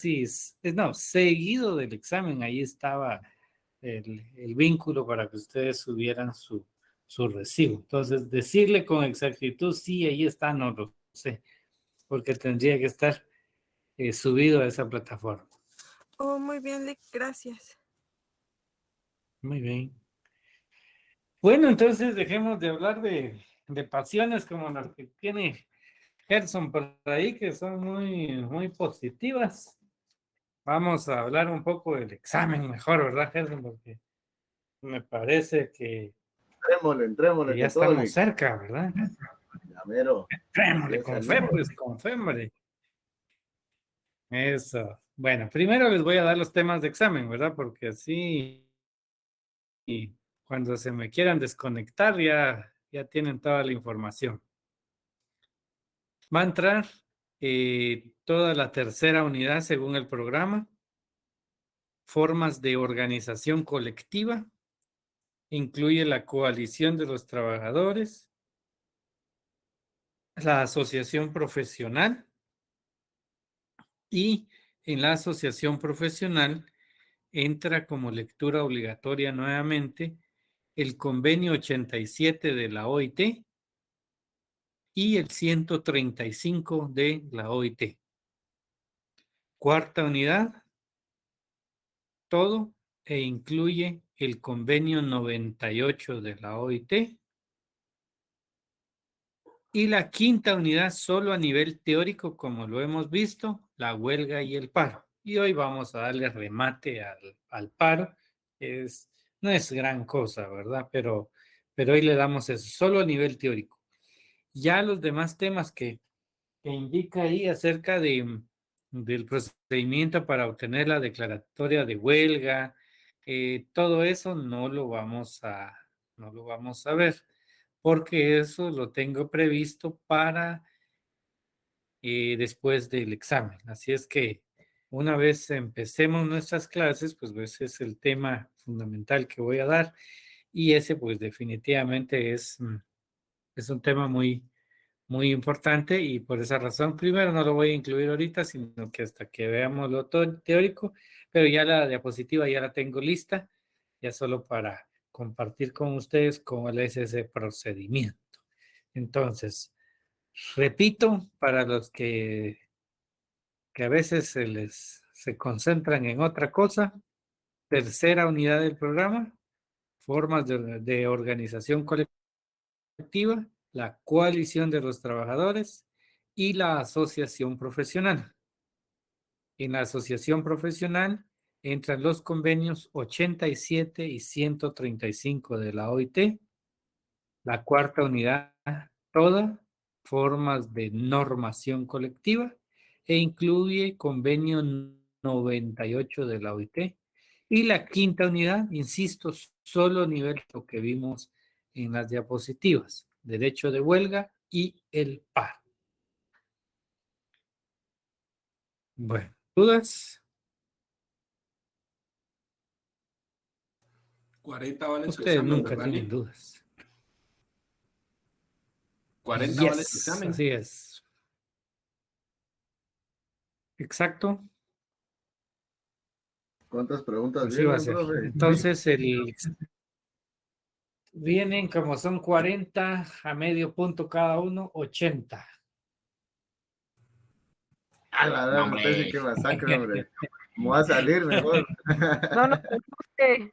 sí, no, seguido del examen, ahí estaba el vínculo para que ustedes subieran su recibo. Entonces, decirle con exactitud, sí, ahí está, no lo sé, porque tendría que estar subido a esa plataforma. Oh, muy bien, Lick, gracias. Muy bien. Bueno, entonces dejemos de hablar de pasiones como las que tiene Gerson por ahí, que son muy positivas. Vamos a hablar un poco del examen mejor, ¿verdad, Gerson? Porque me parece que Entrémosle ya con todo, estamos Lick. cerca, ¿verdad? Ya mero. Entrémosle Empieza con el fe, lunes. pues, con fe, hombre. Eso. Bueno, primero les voy a dar los temas de examen, ¿verdad? Porque así, y cuando se me quieran desconectar, ya tienen toda la información. Va a entrar toda la tercera unidad según el programa, formas de organización colectiva, incluye la coalición de los trabajadores, la asociación profesional y en la asociación profesional entra como lectura obligatoria nuevamente el convenio 87 de la OIT y el 135 de la OIT. Cuarta unidad, todo e incluye el convenio 98 de la OIT. Y la quinta unidad solo a nivel teórico, como lo hemos visto, la huelga y el paro. Y hoy vamos a darle remate al paro. No es gran cosa, ¿verdad? Pero hoy le damos eso, solo a nivel teórico. Ya los demás temas que indica ahí acerca del procedimiento para obtener la declaratoria de huelga, todo eso no lo vamos a ver, porque eso lo tengo previsto para después del examen. Así es que una vez empecemos nuestras clases, pues ese es el tema fundamental que voy a dar y ese pues definitivamente es un tema muy importante y por esa razón primero no lo voy a incluir ahorita, sino que hasta que veamos lo teórico, pero ya la diapositiva ya la tengo lista, ya solo para compartir con ustedes cómo es ese procedimiento. Entonces, repito, para los que a veces se concentran en otra cosa, tercera unidad del programa, formas de organización colectiva, la coalición de los trabajadores y la asociación profesional. En la asociación profesional entran los convenios 87 y 135 de la OIT, la cuarta unidad, toda, formas de normación colectiva, e incluye convenio 98 de la OIT, y la quinta unidad, insisto, solo nivel lo que vimos en las diapositivas, derecho de huelga y el paro. Bueno, ¿dudas? 40 vale su Ustedes examen, nunca ¿verdad, tienen Lick? dudas. 40 vale su Yes, examen. así es. Exacto, ¿Cuántas preguntas así va a vienen, ser. profe? Entonces, vienen como son 40 a medio punto cada uno, 80. A la No, verdad, me parece hombre. que masacre, hombre. Me voy a salir mejor. No nos asuste.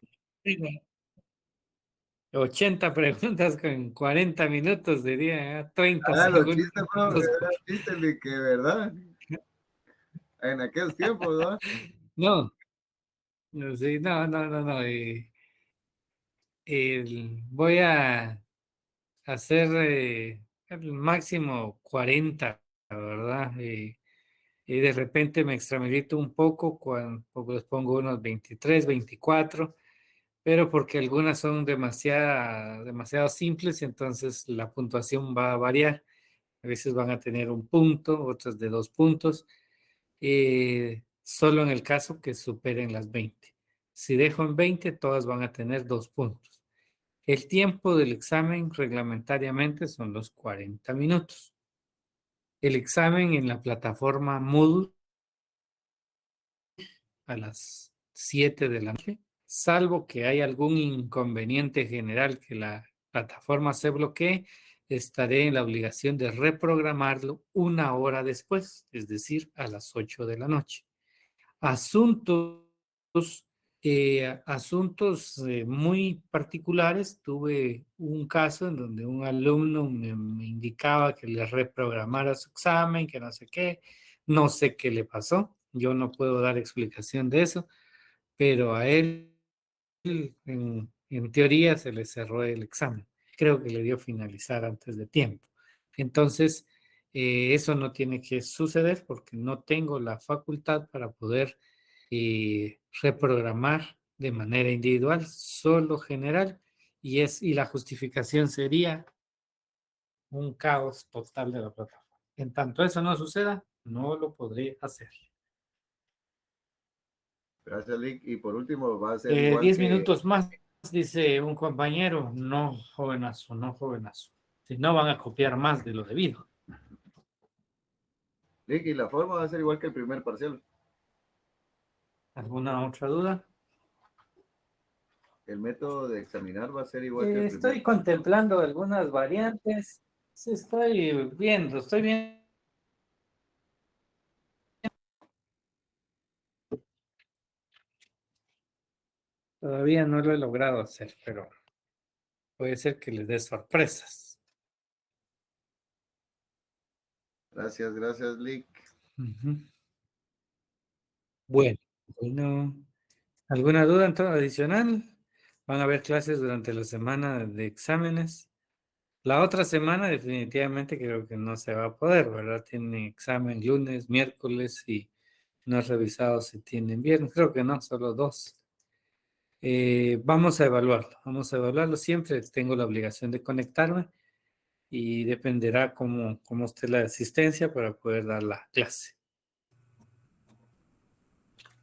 80 preguntas con 40 minutos, diría, 30 Ah, los segundos. chistes, profe, eran chistes de que, ¿verdad? En aquellos tiempos, ¿no? No, no, sí, no. Voy a hacer el máximo 40, ¿verdad? Y de repente me extramerito un poco cuando les pongo unos 23, 24, pero porque algunas son demasiado simples, entonces la puntuación va a variar. A veces van a tener un punto, otras de 2 puntos, solo en el caso que superen las 20. Si dejo en 20, todas van a tener 2 puntos. El tiempo del examen reglamentariamente son los 40 minutos. El examen en la plataforma Moodle a las 7 de la noche, salvo que haya algún inconveniente general que la plataforma se bloquee, estaré en la obligación de reprogramarlo una hora después, es decir, a las 8 de la noche. Asuntos, asuntos muy particulares. Tuve un caso en donde un alumno me indicaba que le reprogramara su examen, que no sé qué, no sé qué le pasó. Yo no puedo dar explicación de eso, pero a él en teoría se le cerró el examen. Creo que le dio finalizar antes de tiempo. Entonces, eso no tiene que suceder porque no tengo la facultad para poder reprogramar de manera individual, solo general, y la justificación sería un caos total de la plataforma. En tanto eso no suceda, no lo podré hacer. Gracias, Lick. Y por último, va a ser igual 10 que minutos más, dice un compañero. No, jovenazo, no, jovenazo. Si no, van a copiar más de lo debido. Lick, y la forma va a ser igual que el primer parcial. ¿Alguna otra duda? El método de examinar va a ser igual que el primer. Estoy contemplando algunas variantes. Sí, estoy viendo. Todavía no lo he logrado hacer, pero puede ser que les dé sorpresas. Gracias, Lick. Ujú. Bueno, ¿alguna duda entonces adicional? ¿Van a haber clases durante la semana de exámenes? La otra semana definitivamente creo que no se va a poder, ¿verdad? Tiene examen lunes, miércoles y no he revisado si tienen viernes. Creo que no, solo 2. Vamos a evaluarlo. Siempre tengo la obligación de conectarme y dependerá cómo esté la asistencia para poder dar la clase.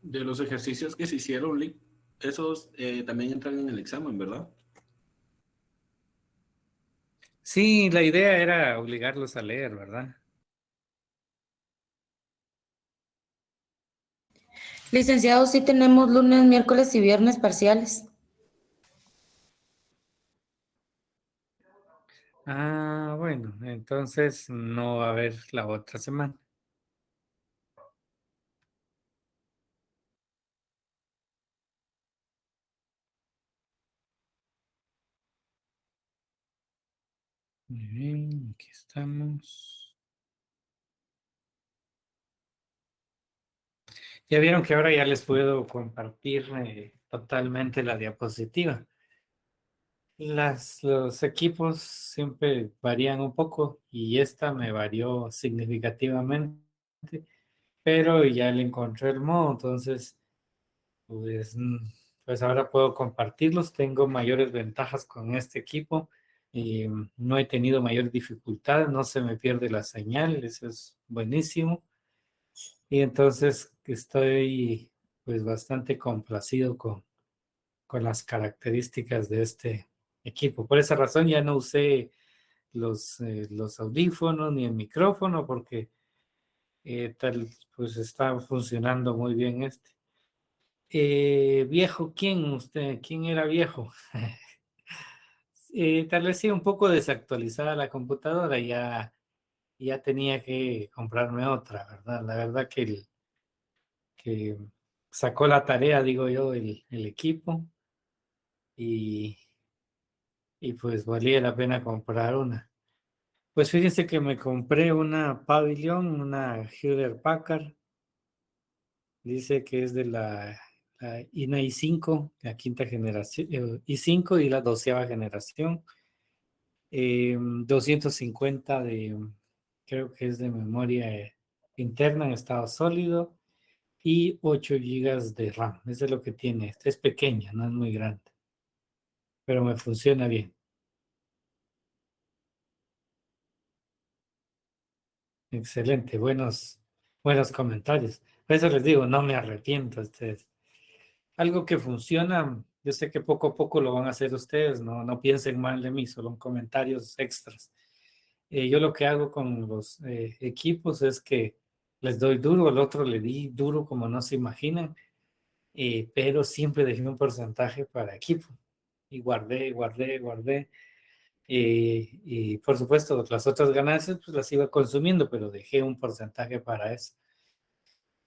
De los ejercicios que se hicieron, Lick, esos también entran en el examen, ¿verdad? Sí, la idea era obligarlos a leer, ¿verdad? Licenciado, sí tenemos lunes, miércoles y viernes parciales. Ah, bueno, entonces no va a haber la otra semana. Muy bien, aquí estamos. Ya vieron que ahora ya les puedo compartir totalmente la diapositiva. Los equipos siempre varían un poco y esta me varió significativamente, pero ya le encontré el modo, entonces pues, pues ahora puedo compartirlos. Tengo mayores ventajas con este equipo y no he tenido mayor dificultad, no se me pierde la señal, eso es buenísimo. Y entonces estoy pues bastante complacido con las características de este equipo. Por esa razón ya no usé los audífonos ni el micrófono porque tal pues está funcionando muy bien este. Viejo, ¿quién usted? ¿Quién era viejo? Tal vez sí un poco desactualizada la computadora, ya tenía que comprarme otra, ¿verdad? La verdad que sacó la tarea, digo yo, el equipo y, y pues valía la pena comprar una. Pues fíjense que me compré una Pavilion, una Hewlett Packard. Dice que es de la INA i5, la quinta generación, i5 y la 12ª generación. 250 creo que es de memoria interna en estado sólido y 8 gigas de RAM. Eso es lo que tiene. Esta es pequeña, no es muy grande, pero me funciona bien. Excelente, buenos comentarios. Por eso les digo, no me arrepiento. Algo que funciona, yo sé que poco a poco lo van a hacer ustedes, no piensen mal de mí, solo comentarios extras. Yo lo que hago con los equipos es que les doy duro, al otro le di duro como no se imaginan, pero siempre dejé un porcentaje para equipo y guardé. Y por supuesto, las otras ganancias pues las iba consumiendo, pero dejé un porcentaje para eso.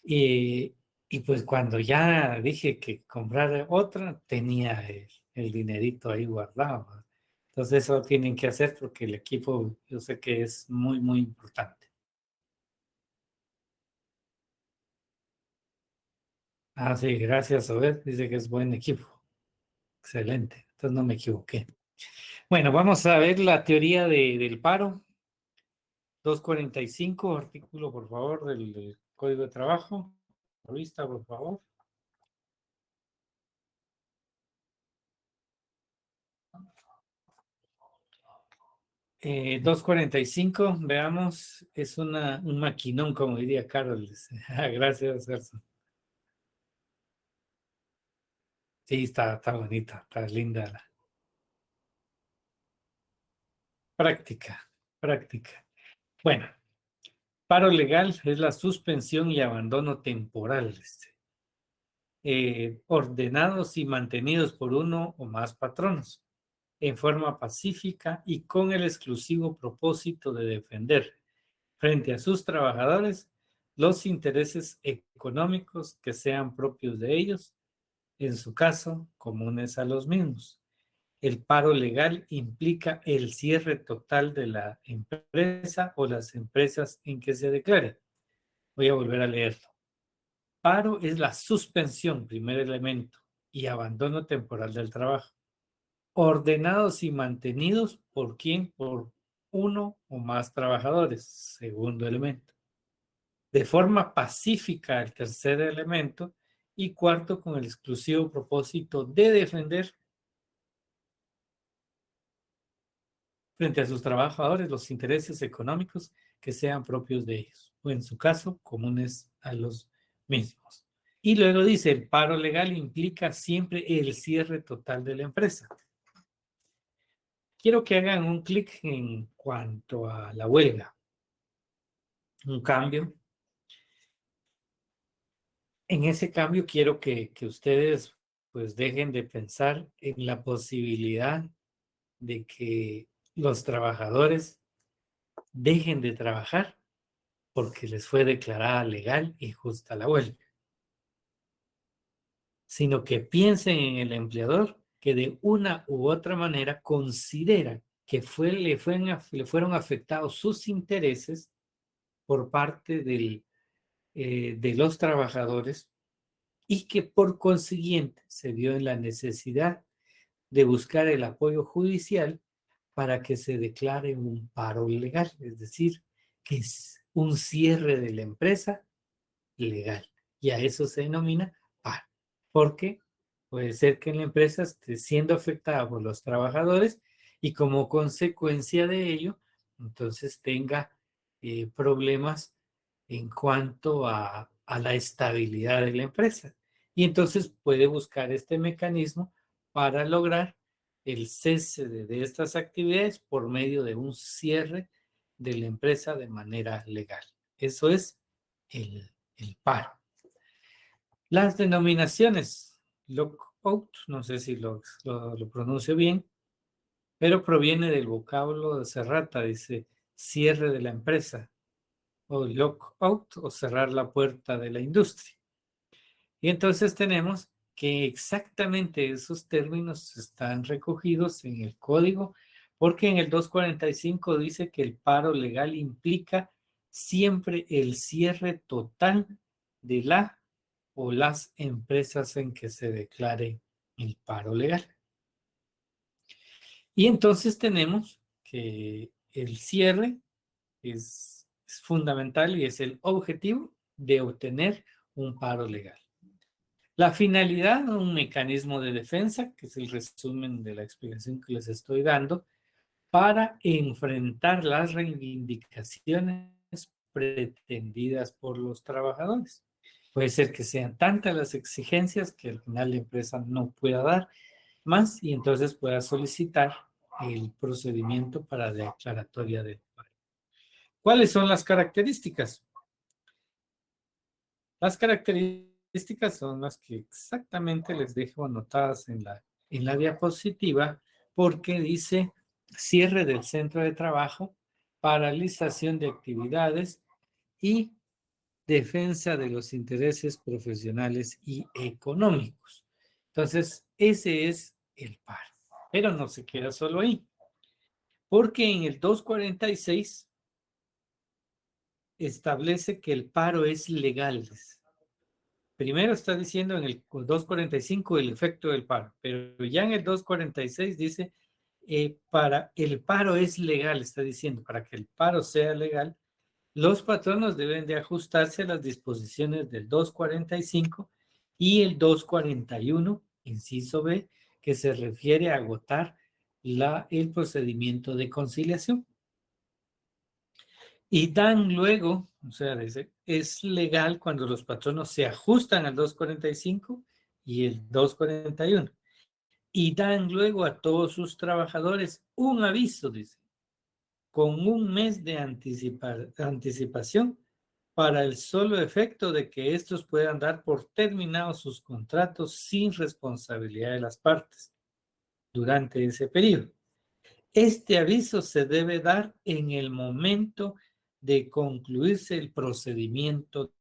Y, y pues cuando ya dije que comprar otra, tenía el dinerito ahí guardado, ¿verdad? Entonces eso tienen que hacer porque el equipo yo sé que es muy, muy importante. Ah, sí, gracias, Obed. Dice que es buen equipo. Excelente. Entonces no me equivoqué. Bueno, vamos a ver la teoría del paro. 245, artículo, por favor, del Código de Trabajo. Vista, por favor. 245, veamos, es un maquinón, como diría Carol. Gracias, Gerson. Sí, está bonita, está linda la práctica, práctica. Bueno, paro legal es la suspensión y abandono temporal, ordenados y mantenidos por uno o más patronos, en forma pacífica y con el exclusivo propósito de defender frente a sus trabajadores los intereses económicos que sean propios de ellos, en su caso, comunes a los mismos. El paro legal implica el cierre total de la empresa o las empresas en que se declare. Voy a volver a leerlo. Paro es la suspensión, primer elemento, y abandono temporal del trabajo, ordenados y mantenidos por quién, por uno o más trabajadores, segundo elemento. De forma pacífica, el tercer elemento, y cuarto, con el exclusivo propósito de defender frente a sus trabajadores los intereses económicos que sean propios de ellos, o en su caso, comunes a los mismos. Y luego dice, el paro legal implica siempre el cierre total de la empresa. Quiero que hagan un clic en cuanto a la huelga. Un cambio. En ese cambio quiero que ustedes pues dejen de pensar en la posibilidad de que los trabajadores dejen de trabajar porque les fue declarada legal y justa la huelga, sino que piensen en el empleador que de una u otra manera considera que le fueron afectados sus intereses por parte de los trabajadores y que por consiguiente se vio en la necesidad de buscar el apoyo judicial para que se declare un paro legal, es decir, que es un cierre de la empresa legal. Y a eso se denomina paro, porque puede ser que la empresa esté siendo afectada por los trabajadores y como consecuencia de ello, entonces tenga problemas en cuanto a la estabilidad de la empresa. Y entonces puede buscar este mecanismo para lograr el cese de estas actividades por medio de un cierre de la empresa de manera legal. Eso es el paro. Las denominaciones, lockout, no sé si lo pronuncio bien, pero proviene del vocablo de Serrata, dice cierre de la empresa, o lockout, o cerrar la puerta de la industria. Y entonces tenemos que exactamente esos términos están recogidos en el código, porque en el 245 dice que el paro legal implica siempre el cierre total de la o las empresas en que se declare el paro legal. Y entonces tenemos que el cierre es fundamental y es el objetivo de obtener un paro legal. La finalidad, un mecanismo de defensa, que es el resumen de la explicación que les estoy dando, para enfrentar las reivindicaciones pretendidas por los trabajadores. Puede ser que sean tantas las exigencias que al final la empresa no pueda dar más y entonces pueda solicitar el procedimiento para la declaratoria del paro. ¿Cuáles son las características? Las características características son las que exactamente les dejo anotadas en la diapositiva, porque dice cierre del centro de trabajo, paralización de actividades y defensa de los intereses profesionales y económicos. Entonces, ese es el paro. Pero no se queda solo ahí, porque en el 246 establece que el paro es legal. Primero está diciendo en el 245 el efecto del paro, pero ya en el 246 dice, para el paro es legal, está diciendo, para que el paro sea legal, los patronos deben de ajustarse a las disposiciones del 245 y el 241, inciso B, que se refiere a agotar el procedimiento de conciliación. Y dan luego, o sea, dice, es legal cuando los patronos se ajustan al 245 y el 241. Y dan luego a todos sus trabajadores un aviso, dice, con un mes de anticipación para el solo efecto de que estos puedan dar por terminados sus contratos sin responsabilidad de las partes durante ese periodo. Este aviso se debe dar en el momento de concluirse el procedimiento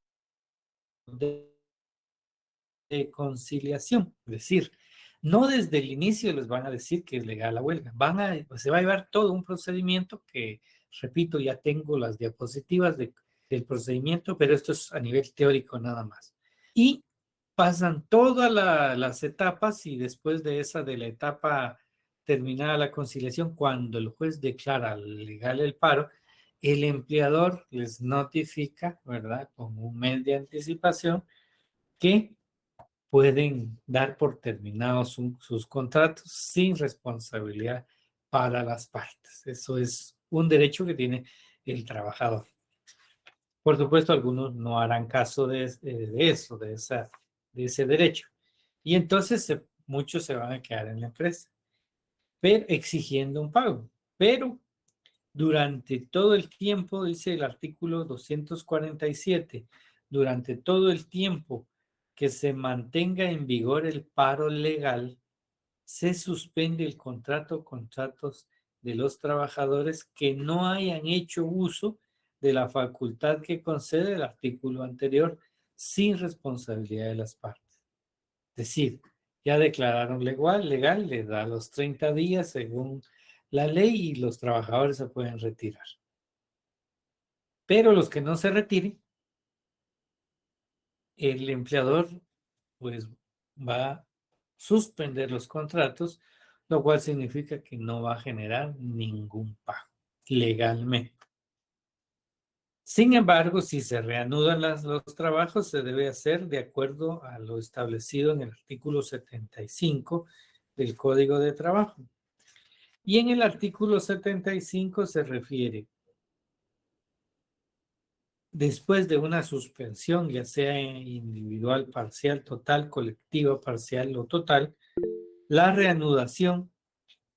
de conciliación. Es decir, no desde el inicio les van a decir que es legal la huelga. Se va a llevar todo un procedimiento que, repito, ya tengo las diapositivas del procedimiento, pero esto es a nivel teórico nada más. Y pasan todas las etapas y después de la etapa terminada la conciliación, cuando el juez declara legal el paro, el empleador les notifica, ¿verdad?, con un mes de anticipación, que pueden dar por terminados sus contratos sin responsabilidad para las partes. Eso es un derecho que tiene el trabajador. Por supuesto, algunos no harán caso de ese derecho. Y entonces muchos se van a quedar en la empresa, pero exigiendo un pago. Pero durante todo el tiempo, dice el artículo 247, durante todo el tiempo que se mantenga en vigor el paro legal, se suspende el contratos de los trabajadores que no hayan hecho uso de la facultad que concede el artículo anterior sin responsabilidad de las partes. Es decir, ya declararon legal, le da los 30 días según la ley y los trabajadores se pueden retirar. Pero los que no se retiren, el empleador pues va a suspender los contratos, lo cual significa que no va a generar ningún pago legalmente. Sin embargo, si se reanudan los trabajos, se debe hacer de acuerdo a lo establecido en el artículo 75 del Código de Trabajo. Y en el artículo 75 se refiere, después de una suspensión, ya sea individual, parcial, total, colectiva, parcial o total, la reanudación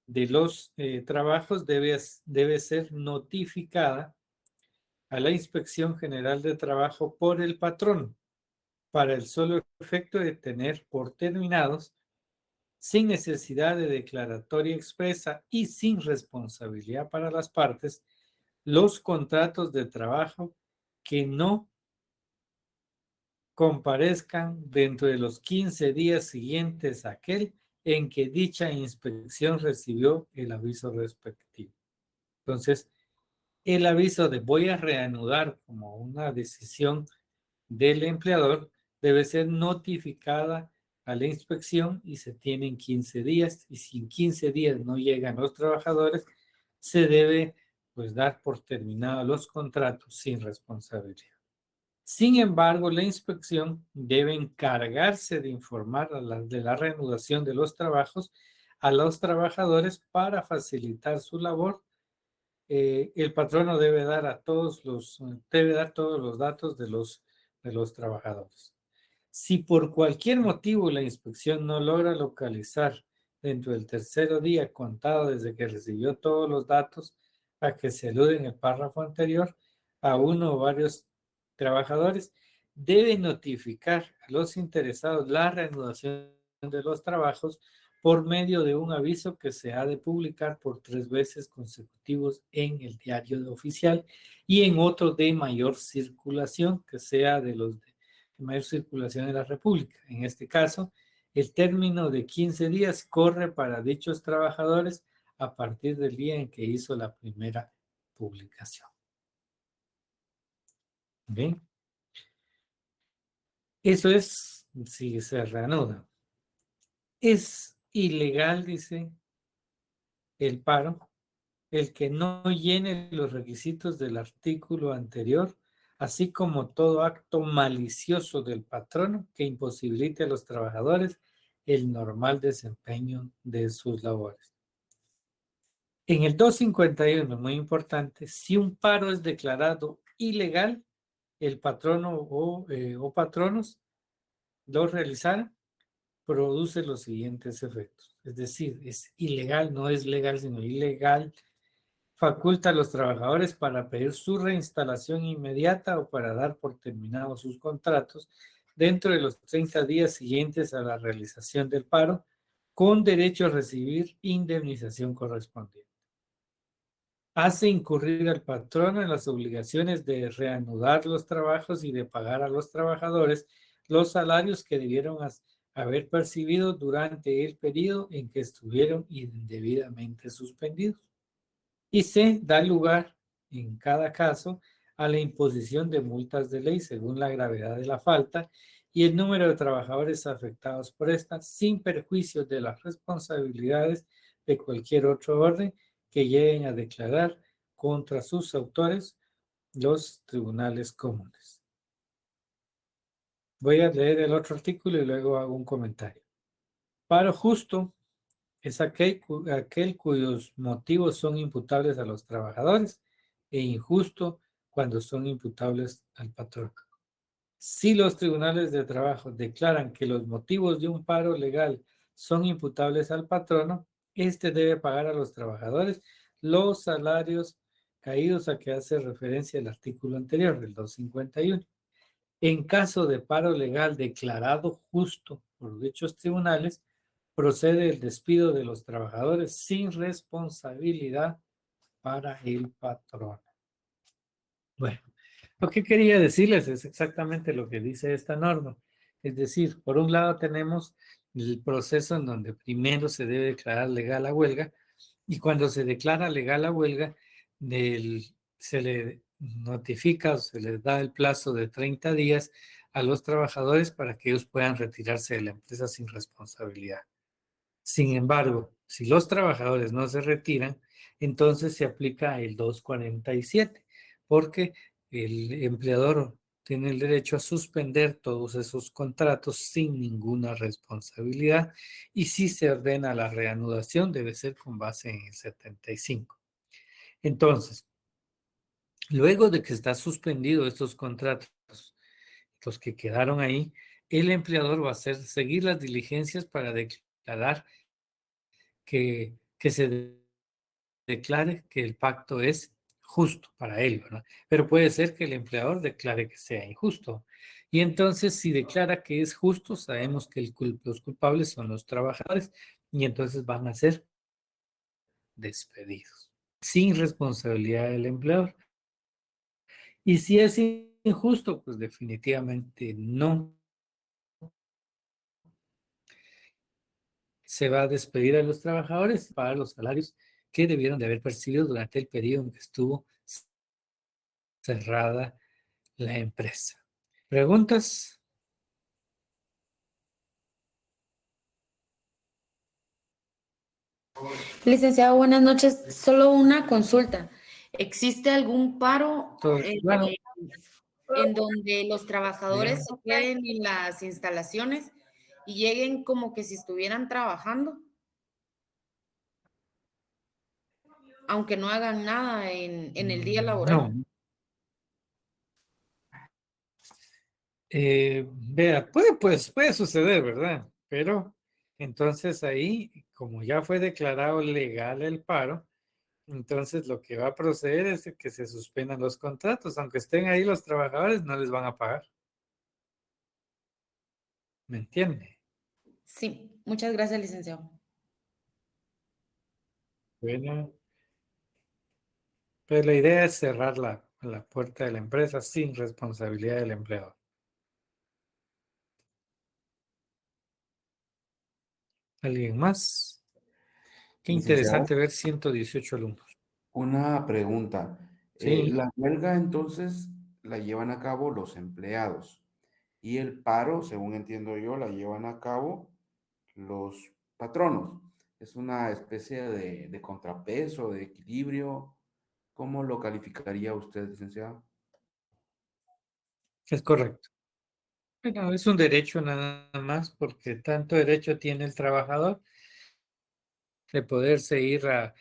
de los trabajos debe ser notificada a la Inspección General de Trabajo por el patrón para el solo efecto de tener por terminados, sin necesidad de declaratoria expresa y sin responsabilidad para las partes, los contratos de trabajo que no comparezcan dentro de los 15 días siguientes a aquel en que dicha inspección recibió el aviso respectivo. Entonces, el aviso de voy a reanudar como una decisión del empleador debe ser notificada a la inspección y se tienen 15 días y si en 15 días no llegan los trabajadores, se debe pues dar por terminados los contratos sin responsabilidad. Sin embargo, la inspección debe encargarse de informar de la reanudación de los trabajos a los trabajadores para facilitar su labor. El patrono debe dar todos los datos de los trabajadores. Si por cualquier motivo la inspección no logra localizar dentro del tercer día contado desde que recibió todos los datos a que se alude en el párrafo anterior a uno o varios trabajadores, debe notificar a los interesados la reanudación de los trabajos por medio de un aviso que se ha de publicar por 3 veces consecutivos en el diario oficial y en otro de mayor circulación, que sea de los de mayor circulación de la República. En este caso, el término de 15 días corre para dichos trabajadores a partir del día en que hizo la primera publicación. ¿Bien? Eso es si se reanuda. Es ilegal, dice el paro, el que no llene los requisitos del artículo anterior, así como todo acto malicioso del patrono que imposibilite a los trabajadores el normal desempeño de sus labores. En el 251, muy importante, si un paro es declarado ilegal, el patrono o patronos lo realizaran, produce los siguientes efectos. Es decir, es ilegal, no es legal, sino ilegal. Faculta a los trabajadores para pedir su reinstalación inmediata o para dar por terminados sus contratos dentro de los 30 días siguientes a la realización del paro, con derecho a recibir indemnización correspondiente. Hace incurrir al patrono en las obligaciones de reanudar los trabajos y de pagar a los trabajadores los salarios que debieron haber percibido durante el periodo en que estuvieron indebidamente suspendidos. Y se da lugar, en cada caso, a la imposición de multas de ley según la gravedad de la falta y el número de trabajadores afectados por esta, sin perjuicio de las responsabilidades de cualquier otro orden que lleguen a declarar contra sus autores los tribunales comunes. Voy a leer el otro artículo y luego hago un comentario. Paro justo es aquel cuyos motivos son imputables a los trabajadores e injusto cuando son imputables al patrón. Si los tribunales de trabajo declaran que los motivos de un paro legal son imputables al patrono, este debe pagar a los trabajadores los salarios caídos a que hace referencia el artículo anterior, del 251. En caso de paro legal declarado justo por dichos tribunales, procede el despido de los trabajadores sin responsabilidad para el patrón. Bueno, lo que quería decirles es exactamente lo que dice esta norma. Es decir, por un lado tenemos el proceso en donde primero se debe declarar legal la huelga y cuando se declara legal la huelga, se le notifica o se les da el plazo de 30 días a los trabajadores para que ellos puedan retirarse de la empresa sin responsabilidad. Sin embargo, si los trabajadores no se retiran, entonces se aplica el 247, porque el empleador tiene el derecho a suspender todos esos contratos sin ninguna responsabilidad y si se ordena la reanudación debe ser con base en el 75. Entonces, luego de que está suspendido estos contratos, los que quedaron ahí, el empleador va a seguir las diligencias para declarar que se declare que el pacto es justo para él, ¿verdad? Pero puede ser que el empleador declare que sea injusto. Y entonces, si declara que es justo, sabemos que los culpables son los trabajadores y entonces van a ser despedidos sin responsabilidad del empleador. Y si es injusto, pues definitivamente no se va a despedir a los trabajadores para los salarios que debieron de haber percibido durante el periodo en que estuvo cerrada la empresa. ¿Preguntas? Licenciado, buenas noches. Solo una consulta. ¿Existe algún paro Claro. en donde los trabajadores se queden en las instalaciones y lleguen como que si estuvieran trabajando, aunque no hagan nada en el día laboral? No. Vea, puede suceder, ¿verdad? Pero entonces ahí, como ya fue declarado legal el paro, entonces lo que va a proceder es que se suspendan los contratos, aunque estén ahí los trabajadores, no les van a pagar. ¿Me entiende? Sí, muchas gracias, licenciado. Bueno, pues la idea es cerrar la puerta de la empresa sin responsabilidad del empleador. ¿Alguien más? Qué Licenciado, interesante ver 118 alumnos. una pregunta. Sí, La huelga entonces la llevan a cabo los empleados y el paro, según entiendo yo, la llevan a cabo los patronos. Es una especie de contrapeso, de equilibrio. ¿Cómo lo calificaría usted, licenciado? es correcto. Bueno, es un derecho nada más porque tanto derecho tiene el trabajador de poderse ir a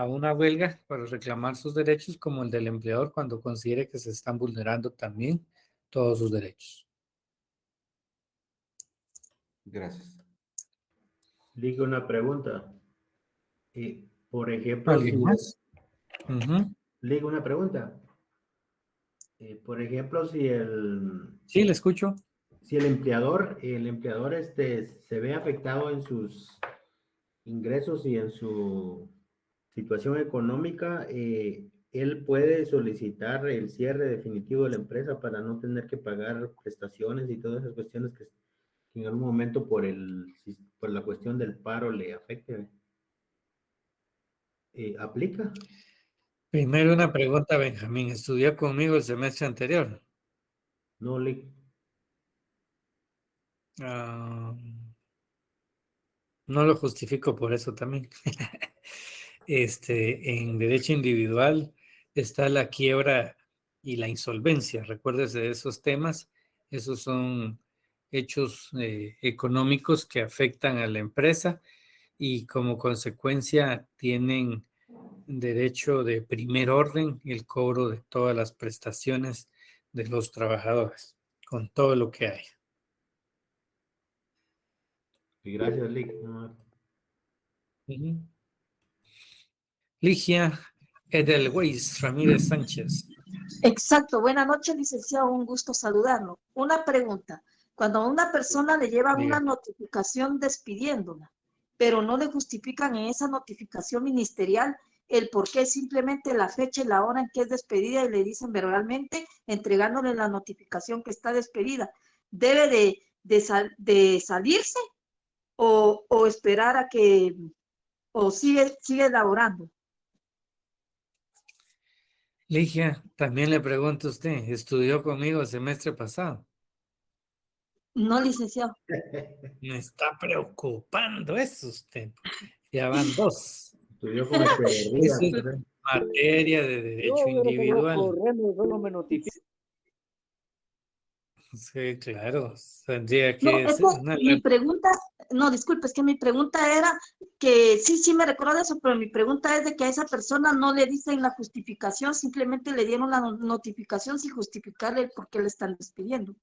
una huelga para reclamar sus derechos como el del empleador cuando considere que se están vulnerando también todos sus derechos. Gracias. Digo una pregunta. Por ejemplo, ¿Alguien más? Ujú. le digo una pregunta. Por ejemplo, Sí, le escucho. si el empleador se ve afectado en sus ingresos y en su situación económica, él puede solicitar el cierre definitivo de la empresa para no tener que pagar prestaciones y todas esas cuestiones que en algún momento por la cuestión del paro le afecte. ¿Aplica? Primero una pregunta, Benjamín. ¿Estudió conmigo el semestre anterior? No, Ah, no lo justifico por eso también. En derecho individual está la quiebra y la insolvencia. Recuérdese de esos temas. Esos son hechos económicos que afectan a la empresa y como consecuencia tienen derecho de primer orden el cobro de todas las prestaciones de los trabajadores, con todo lo que hay. gracias, Lick. No, Ujú. Ligia Edelweiss Ramírez Sánchez. Exacto. Buenas noches, licenciado. Un gusto saludarlo. Una pregunta. Cuando a una persona le llevan una Diga. notificación despidiéndola, pero no le justifican en esa notificación ministerial el por qué, simplemente la fecha y la hora en que es despedida y le dicen verbalmente, entregándole la notificación que está despedida, ¿debe de salirse o esperar a que, o sigue laborando? Ligia, también le pregunto a usted, ¿estudió conmigo el semestre pasado? No, licenciado. Me está preocupando eso usted. Ya van dos. estudió con Echeverría. Eso es materia de derecho Yo que no individual. corremos, solo me notifica. Sí, claro. Tendría No, que es ser que una... mi pregunta, no, disculpe, es que mi pregunta era que sí me recuerdo de eso, pero mi pregunta es de que a esa persona no le dicen la justificación, simplemente le dieron la notificación sin justificarle el por qué le están despidiendo.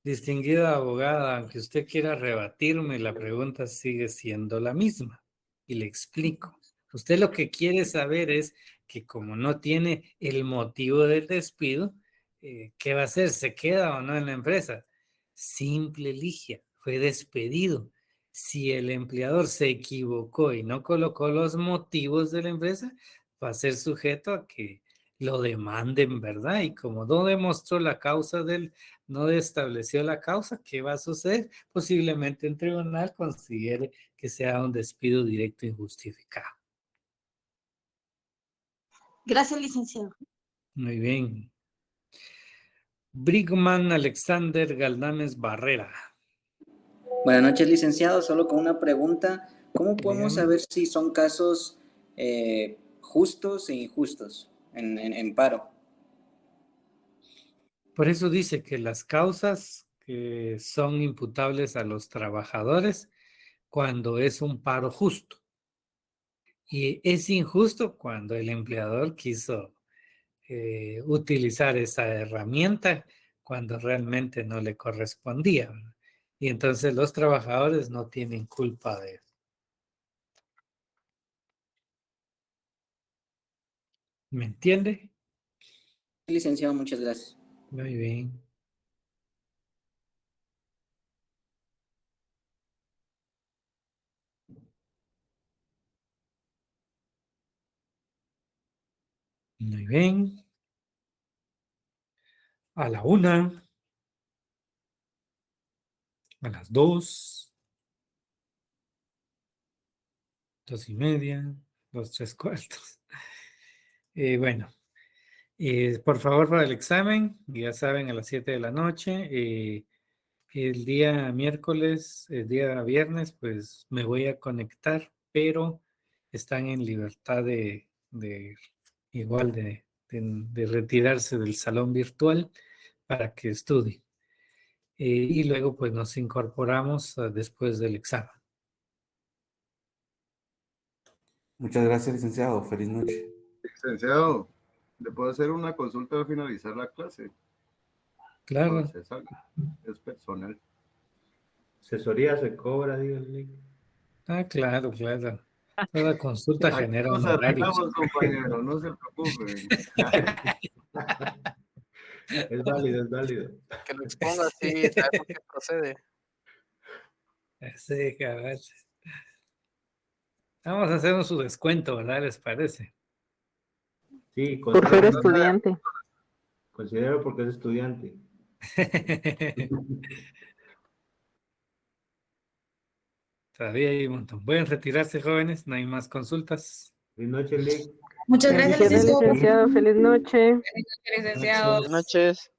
Distinguida abogada, aunque usted quiera rebatirme, la pregunta sigue siendo la misma. Y le explico. Usted lo que quiere saber es que como no tiene el motivo del despido, ¿qué va a hacer? ¿Se queda o no en la empresa? Simple, Ligia, fue despedido. Si el empleador se equivocó y no colocó los motivos de la empresa, va a ser sujeto a que lo demanden, ¿verdad? Y como no demostró la causa no estableció la causa, ¿qué va a suceder? Posiblemente un tribunal considere que sea un despido directo injustificado. Gracias, licenciado. Muy bien. Brigman Alexander Galdames Barrera. Buenas noches, licenciado. Solo con una pregunta. ¿Cómo podemos Bien. saber si son casos justos e injustos en paro? Por eso dice que las causas que son imputables a los trabajadores cuando es un paro justo. Y es injusto cuando el empleador quiso utilizar esa herramienta cuando realmente no le correspondía, ¿verdad? Y entonces los trabajadores no tienen culpa de eso. ¿Me entiende? Licenciado, muchas gracias. Muy bien. Muy bien. A la 1, a las 2, 2:30, 2, 3/4. Bueno, por favor, para el examen, ya saben, a las 7 de la noche. El día miércoles, el día viernes, pues me voy a conectar, pero están en libertad de igual de retirarse del salón virtual para que estudien. Y luego pues nos incorporamos después del examen. Muchas gracias, licenciado. Feliz noche. Licenciado, ¿le puedo hacer una consulta al finalizar la clase? Claro. Entonces, es personal. Asesoría se cobra, díganle. Ah, claro, claro. Toda consulta Aquí genera nos honorarios. arreglamos, compañero, no se preocupen. Es válido, es válido. Que lo exponga así, sabemos que procede. Sí, cabal. Vamos a hacernos su descuento, ¿verdad? ¿Les parece? Sí, Por ser estudiante. considero porque es estudiante. Todavía hay un montón. Pueden retirarse, jóvenes, no hay más consultas. Feliz noche, Lick. Muchas gracias, Bendiciones, licenciado. licenciado. Feliz noche. Licenciado. Buenas noches.